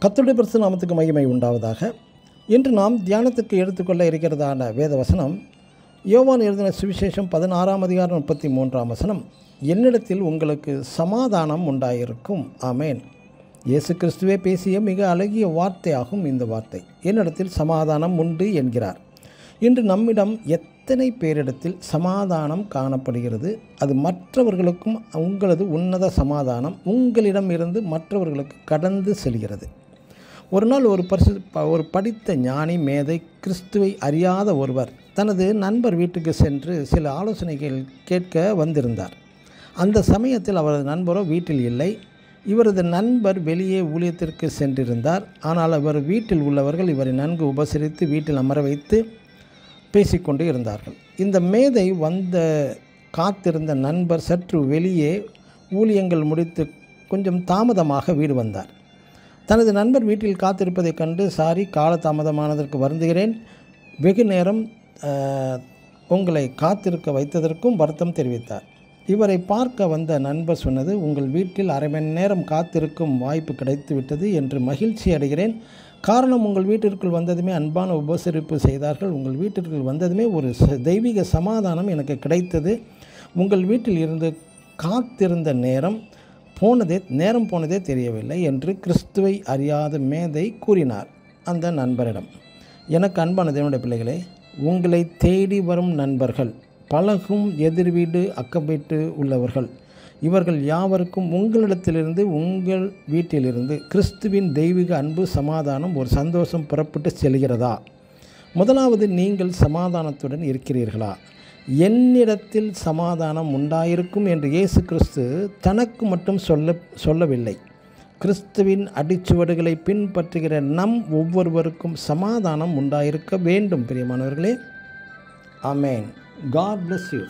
கர்த்தருடைய பரிசுத்த நாமத்துக்கு மகிமை உண்டாவதாக. இன்று நாம் தியானத்துக்கு எடுத்துக்கொள்ள இருக்கிறதான வேத வசனம் யோவான் எழுதின சுவிசேஷம் 16ஆம் அதிகாரம் 33ஆம் வசனம். என்னிடத்தில் உங்களுக்கு சமாதானம் உண்டாயிருக்கும். ஆமேன். இயேசு கிறிஸ்துவே பேசிய மிக அழகிய வார்த்தையாகும் இந்த வார்த்தை. என்னிடத்தில் சமாதானம் உண்டு என்கிறார். இன்று நம்மிடம் எத்தனை பேரிடத்தில் சமாதானம் காணப்படுகிறது? அது மற்றவர்களுக்கும் உங்களது உன்னத சமாதானம் உங்களிடம் இருந்து மற்றவர்களுக்கு கடந்து செல்கிறது. ஒரு நாள் ஒரு படித்த ஞானி மேதை கிறிஸ்துவை அறியாத ஒருவர் தனது நண்பர் வீட்டுக்கு சென்று சில ஆலோசனைகள் கேட்க வந்திருந்தார். அந்த சமயத்தில் அவரது நண்பரோ வீட்டில் இல்லை. இவரது நண்பர் வெளியே ஊழியத்திற்கு சென்றிருந்தார். ஆனால் அவர் வீட்டில் உள்ளவர்கள் இவரை நன்கு உபசரித்து வீட்டில் அமர வைத்து பேசிக்கொண்டு இருந்தார்கள். இந்த மேதை காத்திருந்த நண்பர் சற்று வெளியே ஊழியங்கள் முடித்து கொஞ்சம் தாமதமாக வீடு வந்தார். தனது நண்பர் வீட்டில் காத்திருப்பதைக் கண்டு, சாரி, கால தாமதமானதற்கு வருந்துகிறேன், வெகு நேரம் உங்களை காத்திருக்க வைத்ததற்கும் வருத்தம் தெரிவித்தார். இவரை பார்க்க வந்த நண்பர் சொன்னது, உங்கள் வீட்டில் அரை மணி நேரம் காத்திருக்கும் வாய்ப்பு கிடைத்து விட்டது என்று மகிழ்ச்சி அடைகிறேன். காரணம், உங்கள் வீட்டிற்குள் வந்ததுமே அன்பான உபசரிப்பு செய்தார்கள். உங்கள் வீட்டிற்குள் வந்ததுமே ஒரு தெய்வீக சமாதானம் எனக்கு கிடைத்தது. உங்கள் வீட்டில் இருந்து காத்திருந்த நேரம் போனதே தெரியவில்லை என்று கிறிஸ்துவை அறியாத மேதை கூறினார் அந்த நண்பரிடம். எனக்கு அன்பான தேவனுடைய பிள்ளைகளே, உங்களை தேடி வரும் நண்பர்கள், பழகும் எதிர் வீடு அக்கம் வீட்டு உள்ளவர்கள், இவர்கள் யாவருக்கும் உங்களிடத்திலிருந்து உங்கள் வீட்டிலிருந்து கிறிஸ்துவின் தெய்வீக அன்பு, சமாதானம், ஒரு சந்தோஷம் புறப்பட்டு செல்கிறதா? முதலாவது, நீங்கள் சமாதானத்துடன் இருக்கிறீர்களா? என்னிடத்தில் சமாதானம் உண்டாயிருக்கும் என்று இயேசு கிறிஸ்து தனக்கு மட்டும் சொல்லவில்லை. கிறிஸ்துவின் அடிச்சுவடுகளை பின்பற்றுகிற நம் ஒவ்வொருவருக்கும் சமாதானம் உண்டாயிருக்க வேண்டும். பிரியமானவர்களே, ஆமேன். God bless you.